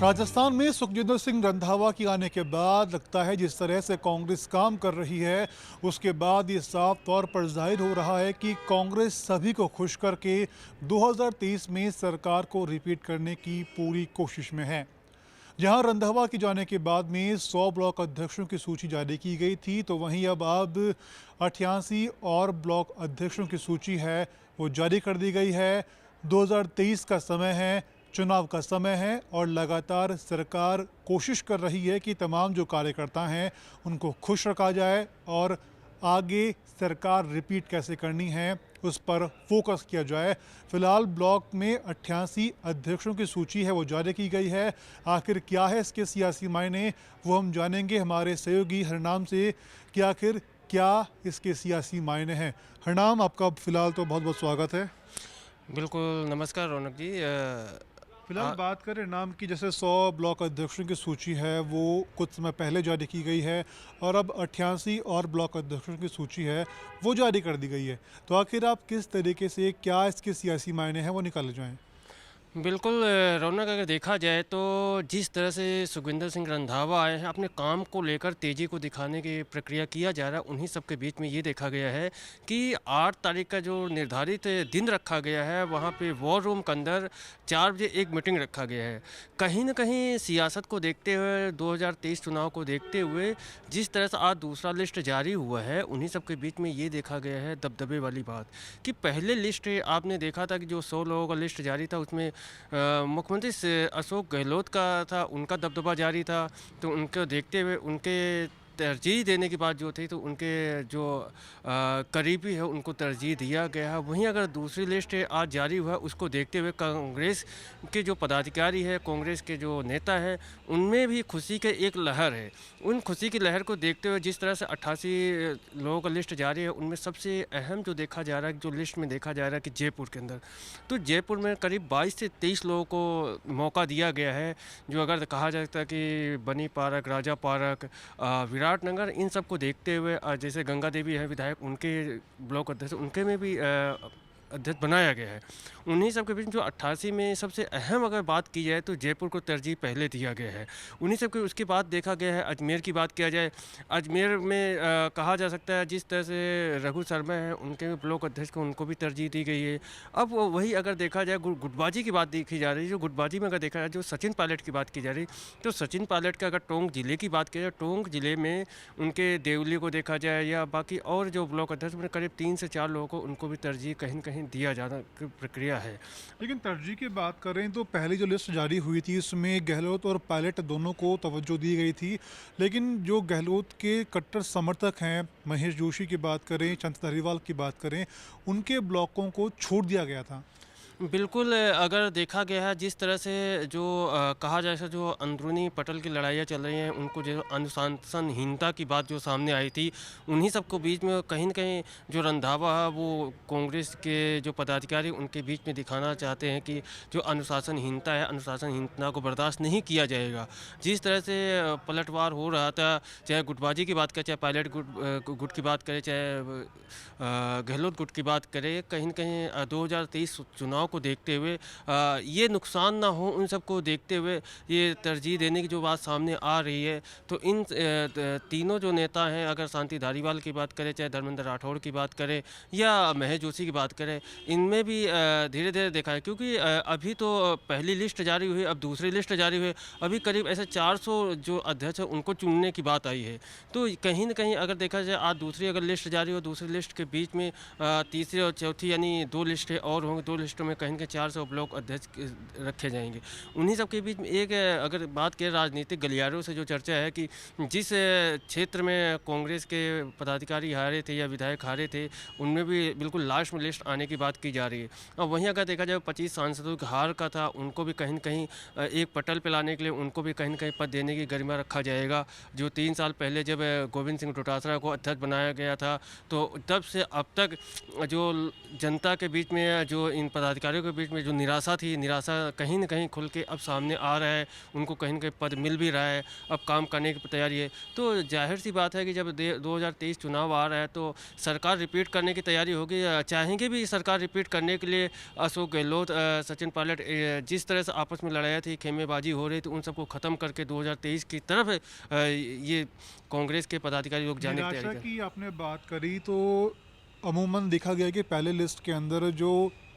राजस्थान में सुखजिंदर सिंह रंधावा के आने के बाद लगता है जिस तरह से कांग्रेस काम कर रही है, उसके बाद ये साफ तौर पर जाहिर हो रहा है कि कांग्रेस सभी को खुश करके 2023 में सरकार को रिपीट करने की पूरी कोशिश में है। जहां रंधावा के जाने के बाद में 100 ब्लॉक अध्यक्षों की सूची जारी की गई थी, तो वहीं अब 88 और ब्लॉक अध्यक्षों की सूची है वो जारी कर दी गई है। 2023 का समय है, चुनाव का समय है और लगातार सरकार कोशिश कर रही है कि तमाम जो कार्यकर्ता हैं उनको खुश रखा जाए और आगे सरकार रिपीट कैसे करनी है उस पर फोकस किया जाए। फिलहाल ब्लॉक में 88 अध्यक्षों की सूची है वो जारी की गई है। आखिर क्या है इसके सियासी मायने, वो हम जानेंगे हमारे सहयोगी हरनाम से कि आखिर क्या इसके सियासी मायने हैं। हरनाम, आपका फिलहाल तो बहुत बहुत स्वागत है। बिल्कुल, नमस्कार रौनक जी। फिलहाल बात करें नाम की, जैसे 100 ब्लॉक अध्यक्षों की सूची है वो कुछ समय पहले जारी की गई है और अब 88 और ब्लॉक अध्यक्षों की सूची है वो जारी कर दी गई है। तो आखिर आप किस तरीके से, क्या इसके सियासी मायने हैं वो निकाले जाएं? बिल्कुल रौनक, अगर देखा जाए तो जिस तरह से सुखविंदर सिंह रंधावा आए हैं, अपने काम को लेकर तेज़ी को दिखाने की प्रक्रिया किया जा रहा है, उन्हीं सब के बीच में ये देखा गया है कि 8 तारीख का जो निर्धारित दिन रखा गया है, वहाँ पे वॉर रूम के अंदर 4 बजे एक मीटिंग रखा गया है। कहीं न कहीं सियासत को देखते हुए, 2023 चुनाव को देखते हुए जिस तरह से आज दूसरा लिस्ट जारी हुआ है, उन्हीं सब के बीच में ये देखा गया है दबदबे वाली बात कि पहले लिस्ट आपने देखा था कि जो 100 लोगों का लिस्ट जारी था, उसमें मुख्यमंत्री से अशोक गहलोत का था, उनका दबदबा जारी था। तो उनको देखते हुए उनके तरजीह देने की बात जो थी, तो उनके जो करीबी है उनको तरजीह दिया गया है। वहीं अगर दूसरी लिस्ट आज जारी हुआ, उसको देखते हुए कांग्रेस के जो पदाधिकारी है, कांग्रेस के जो नेता है, उनमें भी खुशी की एक लहर है। उन खुशी की लहर को देखते हुए जिस तरह से 88 लोगों का लिस्ट जारी है, उनमें सबसे अहम जो देखा जा रहा है, जो लिस्ट में देखा जा रहा है कि जयपुर के अंदर, तो जयपुर में करीब 22 से 23 लोगों को मौका दिया गया है। जो अगर कहा जाता है कि बनी पार्क, राजा पार्क, विराटनगर, इन सब को देखते हुए जैसे गंगा देवी है विधायक, उनके ब्लॉक अध्यक्ष, उनके में भी अध्यक्ष बनाया गया है। उन्हीं सब के बीच जो 88 में सबसे अहम अगर बात की जाए तो जयपुर को तरजीह पहले दिया गया है। उन्हीं सब के उसके बाद देखा गया है अजमेर की बात किया जाए, अजमेर में कहा जा सकता है जिस तरह से रघु शर्मा हैं, उनके ब्लॉक अध्यक्ष को उनको भी तरजीह दी गई है। अब वही अगर देखा जाए गुटबाजी की बात देखी जा रही है, जो गुटबाजी में अगर देखा जाए, जो सचिन पायलट की बात की जा रही, तो सचिन पायलट का अगर टोंक जिले की बात की जाए, टोंक जिले में उनके देवली को देखा जाए या बाकी और जो ब्लॉक अध्यक्ष में करीब 3 से 4 लोगों को उनको भी तरजीह कहीं न कहीं दिया जाना की प्रक्रिया है। लेकिन तरजीह की बात करें तो पहली जो लिस्ट जारी हुई थी उसमें गहलोत और पायलट दोनों को तवज्जो दी गई थी, लेकिन जो गहलोत के कट्टर समर्थक हैं, महेश जोशी की बात करें, चंद धारीवाल की बात करें, उनके ब्लॉकों को छोड़ दिया गया था। बिल्कुल, अगर देखा गया है जिस तरह से जो कहा जाए सो जो अंदरूनी पटल की लड़ाइयाँ चल रही हैं, उनको जो अनुशासनहीनता की बात जो सामने आई थी, उन्हीं सबको बीच में कहीं न कहीं जो रंधावा है वो कांग्रेस के जो पदाधिकारी उनके बीच में दिखाना चाहते हैं कि जो अनुशासनहीनता है, अनुशासनहीनता को बर्दाश्त नहीं किया जाएगा। जिस तरह से पलटवार हो रहा था, चाहे गुटबाजी की बात करें, चाहे पायलट गुट की बात करें, चाहे गहलोत गुट की बात करें, कहीं न कहीं 2023 चुनाव को देखते हुए ये नुकसान ना हो, उन सबको देखते हुए ये तरजीह देने की जो बात सामने आ रही है। तो इन तीनों जो नेता हैं, अगर शांति धारीवाल की बात करें, चाहे धर्मेंद्र राठौड़ की बात करें या महेश जोशी की बात करें, इनमें भी धीरे-धीरे देखा है, क्योंकि अभी तो पहली लिस्ट जारी हुई, अब दूसरी लिस्ट जारी हुई, अभी करीब ऐसे 400 जो अध्यक्ष हैं उनको चुनने की बात आई है। तो कहीं न कहीं अगर देखा जाए, आज दूसरी अगर लिस्ट जारी हो, दूसरी लिस्ट के बीच में तीसरी और चौथी यानी 2 लिस्टें और होंगी, 2 लिस्टों में कहीं न कहीं 400 ब्लॉक अध्यक्ष रखे जाएँगे। उन्हीं सब के बीच में एक अगर बात करें राजनीतिक गलियारों से जो चर्चा है कि जिस क्षेत्र में कांग्रेस के पदाधिकारी हारे थे या विधायक हारे थे, उनमें भी बिल्कुल लास्ट में लिस्ट आने की बात की जा रही है। और वहीं अगर देखा जाए 25 सांसदों की हार का था, उनको भी कहीं न कहीं एक पटल पे लाने के लिए उनको भी कहीं न कहीं पद देने की गरिमा रखा जाएगा। जो 3 साल पहले जब गोविंद सिंह डोटासरा को अध्यक्ष बनाया गया था, तो तब से अब तक जो जनता के बीच में जो इन पदाधिकारी पदाधिकारियों के बीच में जो निराशा थी, निराशा कहीं न कहीं खुल के अब सामने आ रहा है। उनको कहीं न कहीं पद मिल भी रहा है, अब काम करने की तैयारी है। तो ज़ाहिर-सी बात है कि जब 2023 चुनाव आ रहा है तो सरकार रिपीट करने की तैयारी होगी। चाहेंगे भी सरकार रिपीट करने के लिए अशोक गहलोत, सचिन पायलट, जिस तरह से आपस में लड़ाइयाँ थी, खेमेबाजी हो रही थी, उन सबको ख़त्म करके 2023 की तरफ ये कांग्रेस के पदाधिकारी लोग जाने की निराशा तैयारी कर। की आपने बात करी तो अमूमन देखा गया कि पहले लिस्ट के अंदर जो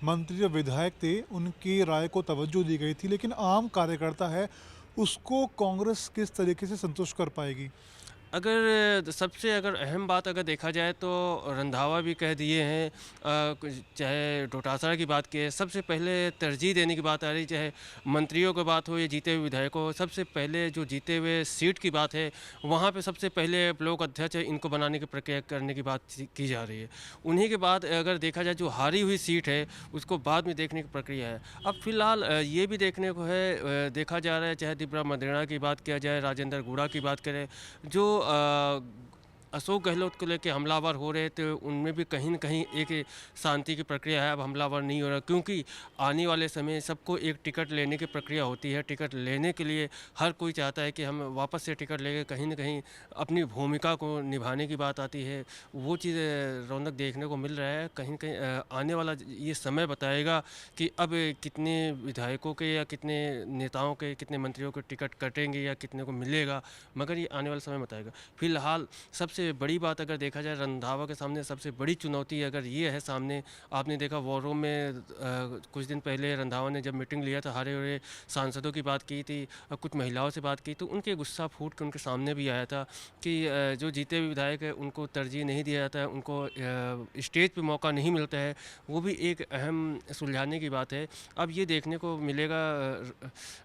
मंत्री और विधायक थे उनकी राय को तवज्जो दी गई थी, लेकिन आम कार्यकर्ता है उसको कांग्रेस किस तरीके से संतुष्ट कर पाएगी? सबसे अगर अहम बात अगर देखा जाए तो रंधावा भी कह दिए हैं, चाहे डोटासरा की बात की है, सबसे पहले तरजीह देने की बात आ रही, चाहे मंत्रियों की बात हो या जीते हुए विधायकों हो, सबसे पहले जो जीते हुए सीट की बात है वहाँ पे सबसे पहले ब्लॉक अध्यक्ष है, इनको बनाने की प्रक्रिया करने की बात की जा रही है। उन्हीं के बाद अगर देखा जाए जो हारी हुई सीट है उसको बाद में देखने की प्रक्रिया है। अब फिलहाल ये भी देखने को है, देखा जा रहा है, चाहे दिब्रा मदेरणा की बात किया जाए, राजेंद्र गुड़ा की बात करें, जो अशोक गहलोत को लेके हमलावर हो रहे थे, उनमें भी कहीं न कहीं एक शांति की प्रक्रिया है। अब हमलावर नहीं हो रहा, क्योंकि आने वाले समय सबको एक टिकट लेने की प्रक्रिया होती है। टिकट लेने के लिए हर कोई चाहता है कि हम वापस से टिकट लेके कहीं न कहीं अपनी भूमिका को निभाने की बात आती है। वो चीज़ रौनक देखने को मिल रहा है। कहीं न कहीं आने वाला ये समय बताएगा कि अब कितने विधायकों के या कितने नेताओं के, कितने मंत्रियों के टिकट कटेंगे या कितने को मिलेगा, मगर ये आने वाला समय बताएगा। फिलहाल सबसे बड़ी बात अगर देखा जाए, रंधावा के सामने सबसे बड़ी चुनौती अगर ये है सामने, आपने देखा वॉर रूम में कुछ दिन पहले रंधावा ने जब मीटिंग लिया था, हारे हुए सांसदों की बात की थी, कुछ महिलाओं से बात की, तो उनके गुस्सा फूट के उनके सामने भी आया था कि जो जीते हुए विधायक है उनको तरजीह नहीं दिया जाता है, उनको स्टेज पे मौका नहीं मिलता है। वो भी एक अहम सुलझाने की बात है। अब ये देखने को मिलेगा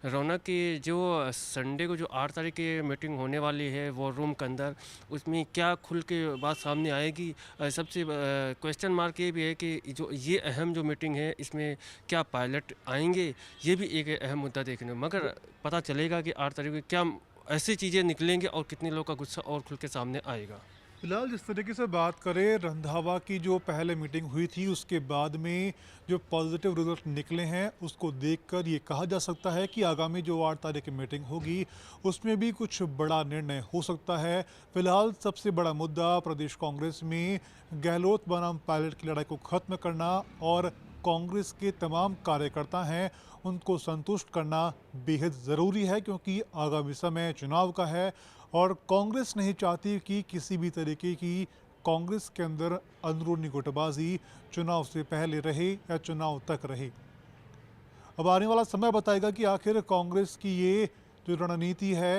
रौनक की जो संडे को जो 8 तारीख की मीटिंग होने वाली है वॉर रूम के अंदर, उसमें क्या खुल के बात सामने आएगी। सबसे क्वेश्चन मार्क ये भी है कि जो ये अहम जो मीटिंग है इसमें क्या पायलट आएंगे, ये भी एक अहम मुद्दा देखने को, मगर पता चलेगा कि 8 तारीख को क्या ऐसी चीज़ें निकलेंगे और कितने लोग का गुस्सा और खुल के सामने आएगा। फिलहाल जिस तरीके से बात करें रंधावा की जो पहले मीटिंग हुई थी उसके बाद में जो पॉजिटिव रिजल्ट निकले हैं उसको देखकर ये कहा जा सकता है कि आगामी जो 8 तारीख की मीटिंग होगी उसमें भी कुछ बड़ा निर्णय हो सकता है। फिलहाल सबसे बड़ा मुद्दा प्रदेश कांग्रेस में गहलोत बनाम पायलट की लड़ाई को खत्म करना और कांग्रेस के तमाम कार्यकर्ता हैं उनको संतुष्ट करना बेहद ज़रूरी है, क्योंकि आगामी समय चुनाव का है और कांग्रेस नहीं चाहती कि किसी भी तरीके की कांग्रेस के अंदर अंदरूनी गुटबाजी चुनाव से पहले रहे या चुनाव तक रहे। अब आने वाला समय बताएगा कि आखिर कांग्रेस की ये जो रणनीति है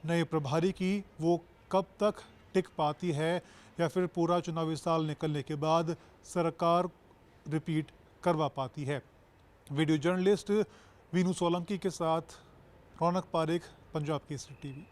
नए प्रभारी की वो कब तक टिक पाती है या फिर पूरा चुनावी साल निकलने के बाद सरकार रिपीट करवा पाती है। वीडियो जर्नलिस्ट वीनू सोलंकी के साथ रौनक पारेख, पंजाब केसरी टीवी।